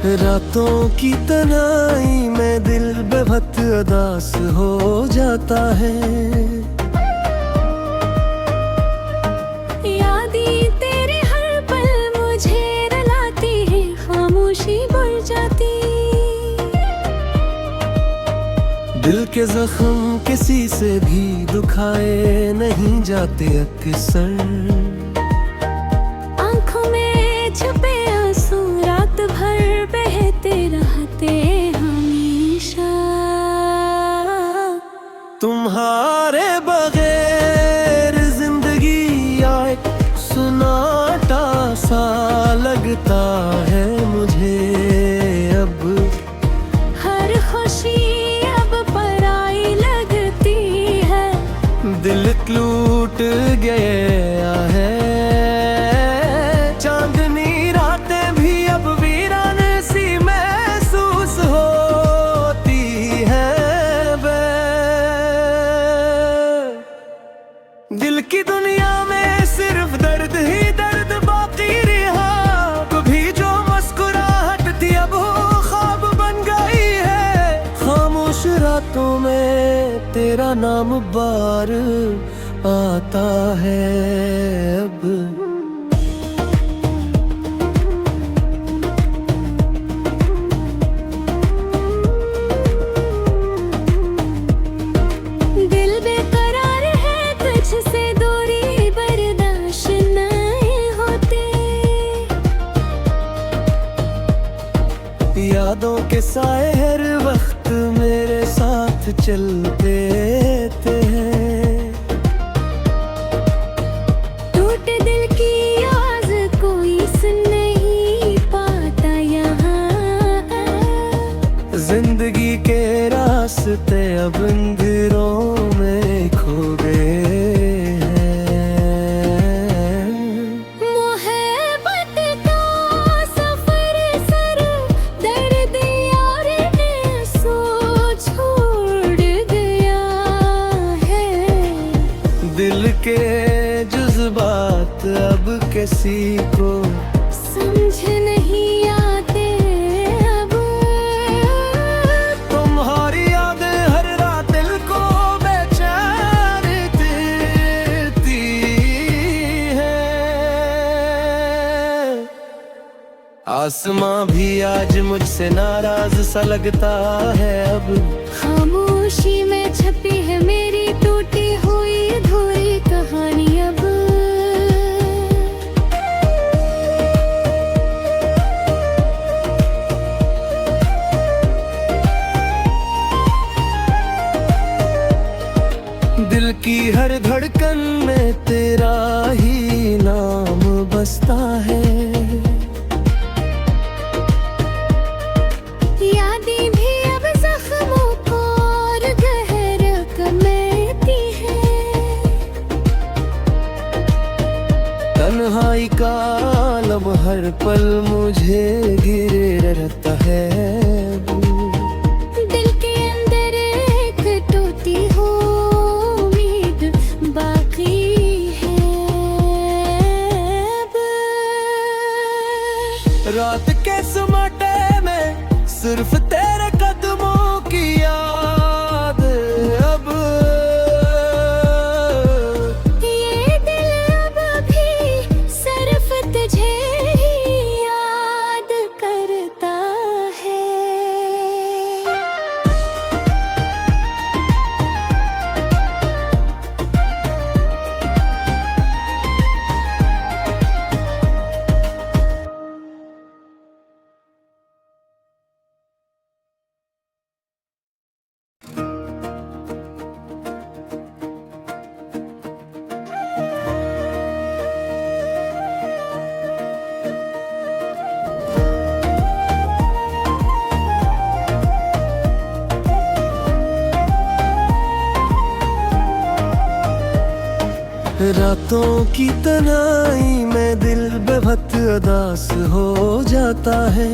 रातों की तन्हाई में दिल बेवक्त उदास हो जाता है। यादें तेरे हर पल मुझे रुलाती है, खामोशी बढ़ जाती। दिल के जख्म किसी से भी दुखाए नहीं जाते अक्सर। आंखों में छुपे आंसू रात भर बहते रहते हमेशा। तुम्हारे बगैर जिंदगी आए सुनाटा सा लगता है मुझे। अब हर खुशी अब पराई लगती है। दिल टूट गया है। चांदनी रातें भी अब वीरान सी महसूस होती है। दिल की दुनिया में सिर्फ दर्द ही दर्द बाकी रहा। कभी जो मुस्कुराहट थी अब वो ख्वाब बन गई है। खामोश रातों में तेरा नाम बार आता है अब। दिल बेकरार है, तुझसे दूरी बर्दाश्त नहीं होती। यादों के साए हर वक्त मेरे साथ चलते हैं। टूटे दिल की आवाज कोई सुन नहीं पाता यहाँ। जिंदगी के रास्ते अब अंधेरों में खो गए हैं। मोहब्बत का सफर सर दर्द यार ने सो छोड़ गया है। दिल के जज्बात अब किसी को समझ नहीं आते अब। तुम्हारी यादें हर रात दिल को बेचैन देती है। आसमां भी आज मुझसे नाराज सा लगता है अब। खामोशी में छपी है मेरी टूटी हुई अधूरी कहानी अब। दिल की हर धड़कन में तेरा ही नाम बसता है। यादें भी अब जख्मों को और गहरा करती है। तन्हाई का आलम हर पल मुझे घिरे रहता है। दिल के अंदर एक टूटी हो उम्मीद बाकी है अब। रात के सन्नाटे में सिर्फ तेरे कदमों की याद अब। ये दिल अब भी सिर्फ तुझे ही याद करता है। रातों की तन्हाई में दिल बेवक्त उदास हो जाता है।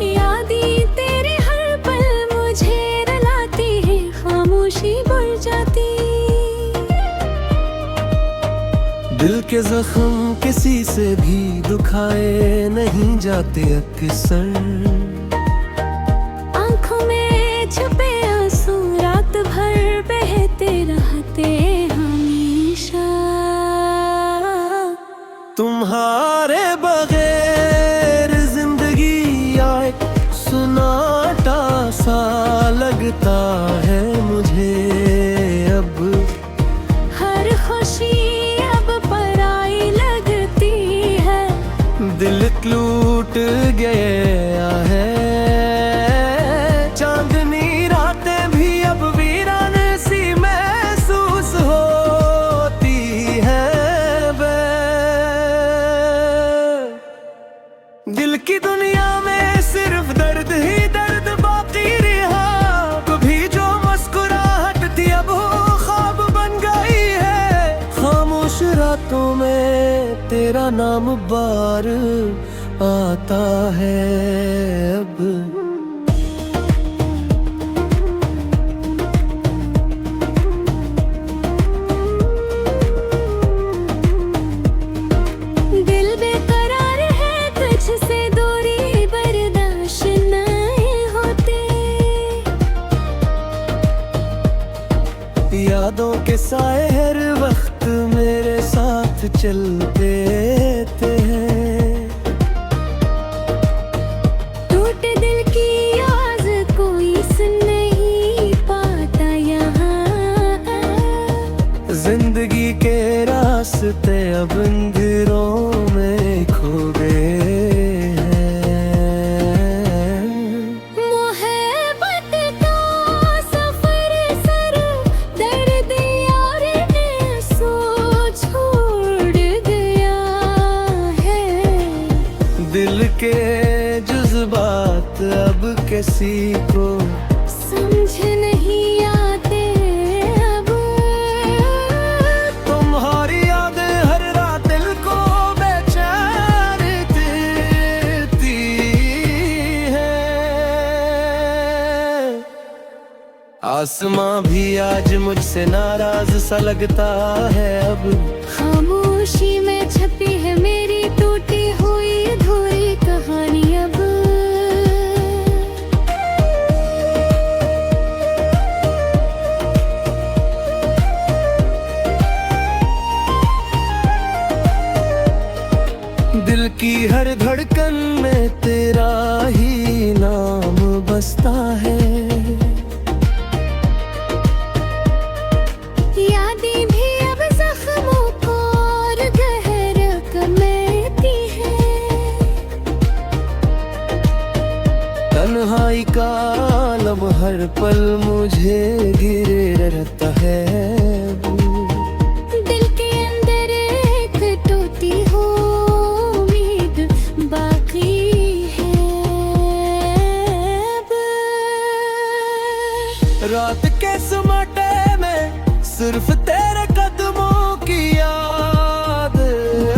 यादें तेरे हर पल मुझे रुलाती है, खामोशी बढ़ जाती। दिल के जख्म किसी से भी दुखाए नहीं जाते अक्सर। आंखों में छुपे आंसू रात भर बहते रहते हमेशा। तुम्हारे बगैर जिंदगी आए सुनाटा सा लगता है मुझे अब। हर खुशी अब पराई लगती है। दिल टूट गया है। चांदनी रातें भी अब वीरान सी महसूस होती है। दिल की दुनिया में सिर्फ दर्द ही दर्द बाकी रहा। कभी जो मुस्कुराहट थी अब वो ख्वाब बन गई है। खामोश रातों में तेरा नाम बार आता है अब। दिल बेकरार है तुझसे दूरी बर्दाश्त नहीं होती। यादों के साए हर वक्त मेरे साथ चलते हैं। टूटे दिल की आवाज़ कोई सुन नहीं पाता यहाँ। जिंदगी के रास्ते अब अंधेरों में खो गए हैं। मोहब्बत का सफर सर दर्द यार ने छोड़ गया है। दिल के जज्बात अब किसी को समझ नहीं आते अब। तुम्हारी यादें हर रात दिल को बेचैन देती है। आसमां भी आज मुझसे नाराज सा लगता है अब। खामोशी में छपी है मेरी टूटी हुई अधूरी कहानी अब। दिल की हर धड़कन में तेरा ही नाम बसता है। यादें भी अब जख्मों को और गहरा करती है। तन्हाई का आलम हर पल मुझे घिरे रहता है। दिल के अंदर एक टूटी हो उम्मीद बाकी है अब। रात के सन्नाटे में सिर्फ तेरे कदमों की याद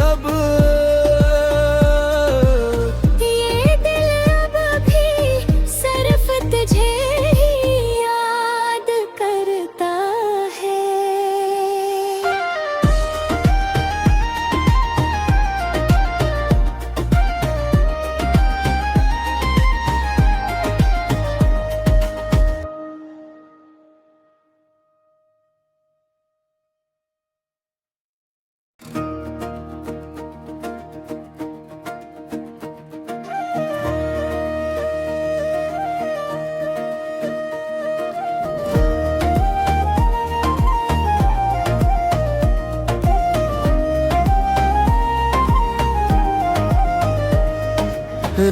अब। ये दिल अब भी सिर्फ तुझे ही याद करता है।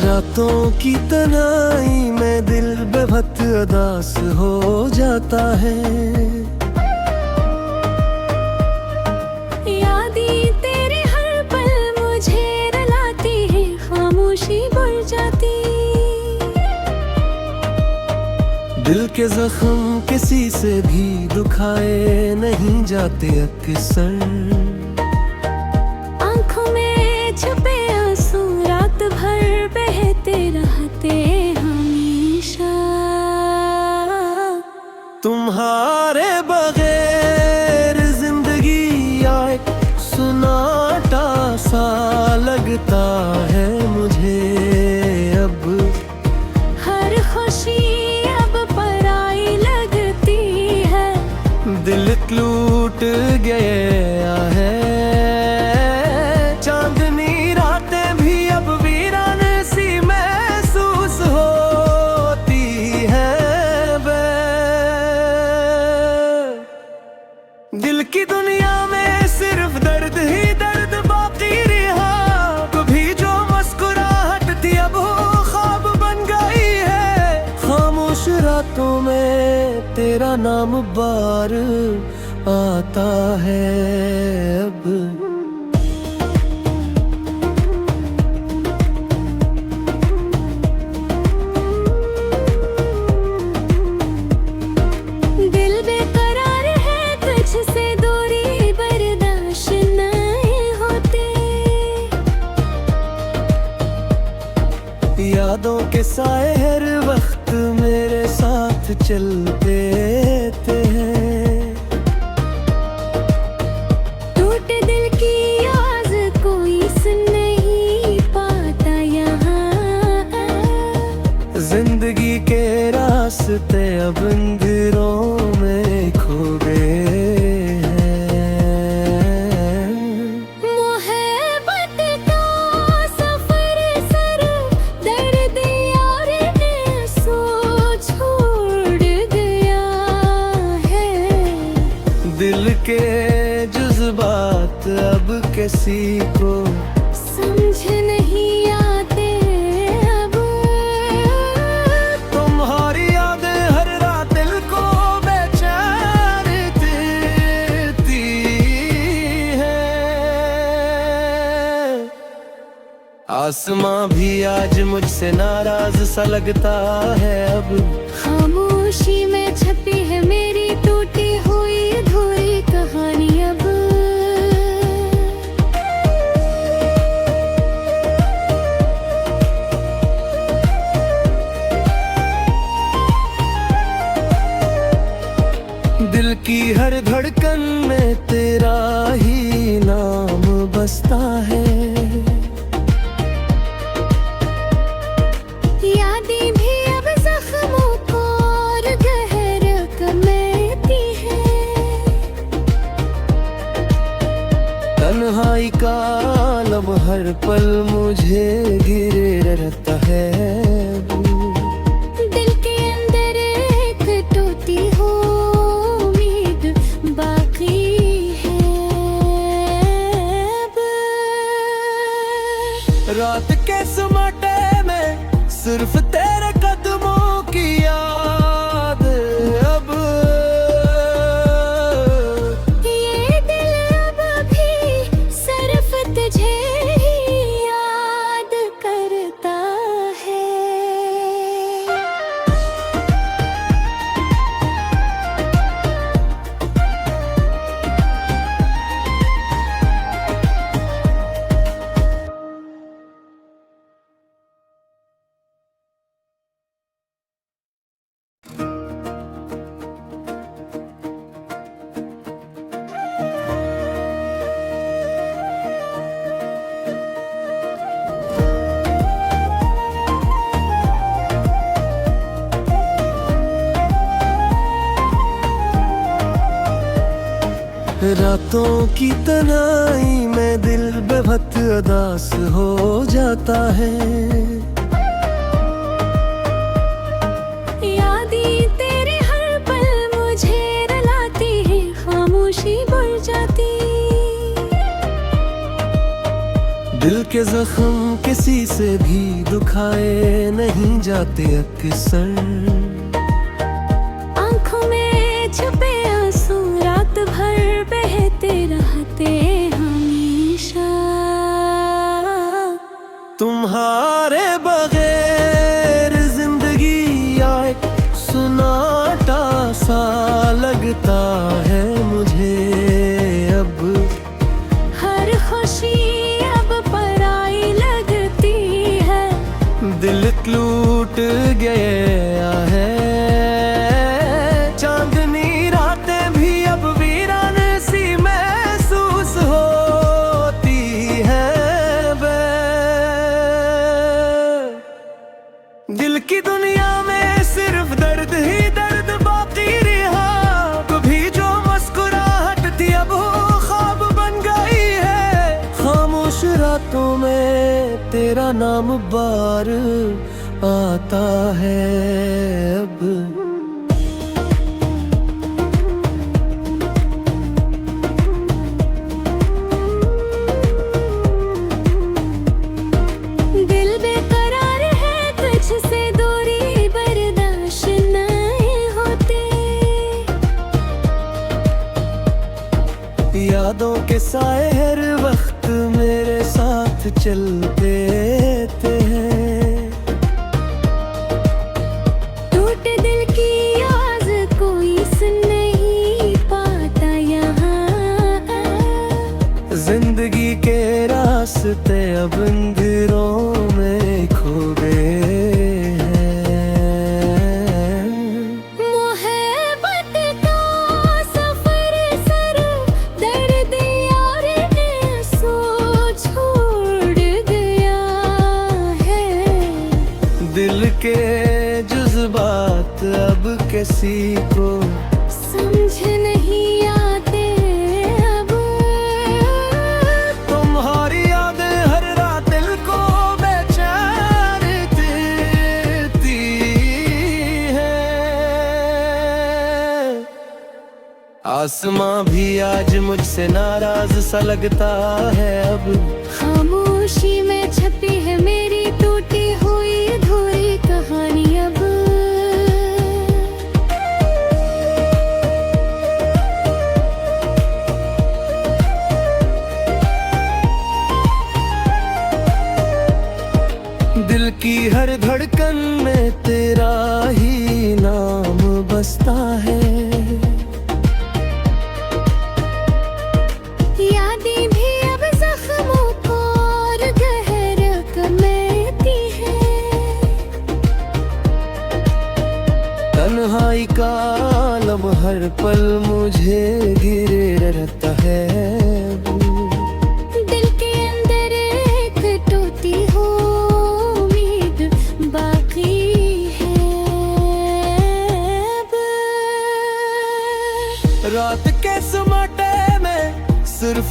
रातों की तन्हाई में दिल बेवक्त उदास हो जाता है। यादें तेरे हर पल मुझे रुलाती है। खामोशी बढ़ जाती। दिल के जख्म किसी से भी दुखाए नहीं जाते अक्सर। आंखों में छुपे आंसू रात भर बहते रहते हमेशा। तुम्हारे बगैर जिंदगी आए सुना गया है। चांदनी रातें भी अब वीरान सी महसूस होती है बे। दिल की दुनिया में सिर्फ दर्द ही दर्द बाकी रहा। कभी जो मुस्कुराहट थी अब ख्वाब बन गई है। खामोश रातों में तेरा नाम बार आता है अब। दिल बेकरार है तुझसे दूरी बर्दाश्त नहीं होती। यादों के साए हर वक्त मेरे साथ चलते थे। टूटे दिल की आवाज कोई सुन नहीं पाता यहाँ। जिंदगी के रास्ते अब अंधेरों में खो गए हैं। मोहब्बत का सफर सर दर्द यार ने सो छोड़ गया है। दिल के जज्बात अब किसी को समझ नहीं आते अब। तुम्हारी यादें हर रात दिल को बेचैन देती है। आसमां भी आज मुझसे नाराज सा लगता है अब। खामोशी में छपी है मेरी टूटी हुई अधूरी कहानी अब। दिल की हर धड़कन में तेरा ही नाम बसता है। यादें भी अब जख्मों को और गहरा करती है। तन्हाई का आलम हर पल मुझे घिरे रहता है। दिल के अंदर एक टूटी हो उम्मीद बाकी है अब। रात के सन्नाटे में सिर्फ तेरे कदमों की याद अब। ये दिल अब भी सिर्फ तुझे ही याद करता है। रातों की तन्हाई में दिल बेबस उदास हो जाता है। यादें तेरे हर पल मुझे रुलाती है। खामोशी बढ़ जाती। दिल के जख्म किसी से भी दुखाए नहीं जाते अक्सर। आंखों में छुपे आंसू रात भर बहते रहते हमेशा। तुम्हारे बगैर जिंदगी आए सुनाटा सा लगता है मुझे अब। हर खुशी अब पराई लगती है। दिल टूट गया है। चांदनी रातें भी अब वीरान सी महसूस होती है बे। तेरा नाम बार आता है अब। दिल बेकरार है तुझसे दूरी बर्दाश्त नहीं होती। यादों के साए हर वक्त मेरे साथ चलते हैं। टूटे दिल की आवाज कोई सुन नहीं पाता यहाँ। जिंदगी के रास्ते अब अंधेरों में खो गए हैं। मोहब्बत का सफर सर दर्द यार ने सो छोड़ गया है। दिल के जज्बात अब किसी को समझ नहीं आते अब। तुम्हारी यादें हर रात दिल को बेचैन देती है। आसमां भी आज मुझसे नाराज सा लगता है अब। खामोशी में छपी है मेरी टूटी हुई अधूरी कहानी अब। दिल की हर धड़कन में तेरा ही नाम बसता है। यादें भी अब जख्मों को और गहरा करती है। तन्हाई का आलम हर पल मुझे घिरे रहता है। दिल के अंदर एक टूटी हो उम्मीद बाकी है अब। रात के सन्नाटे में सिर्फ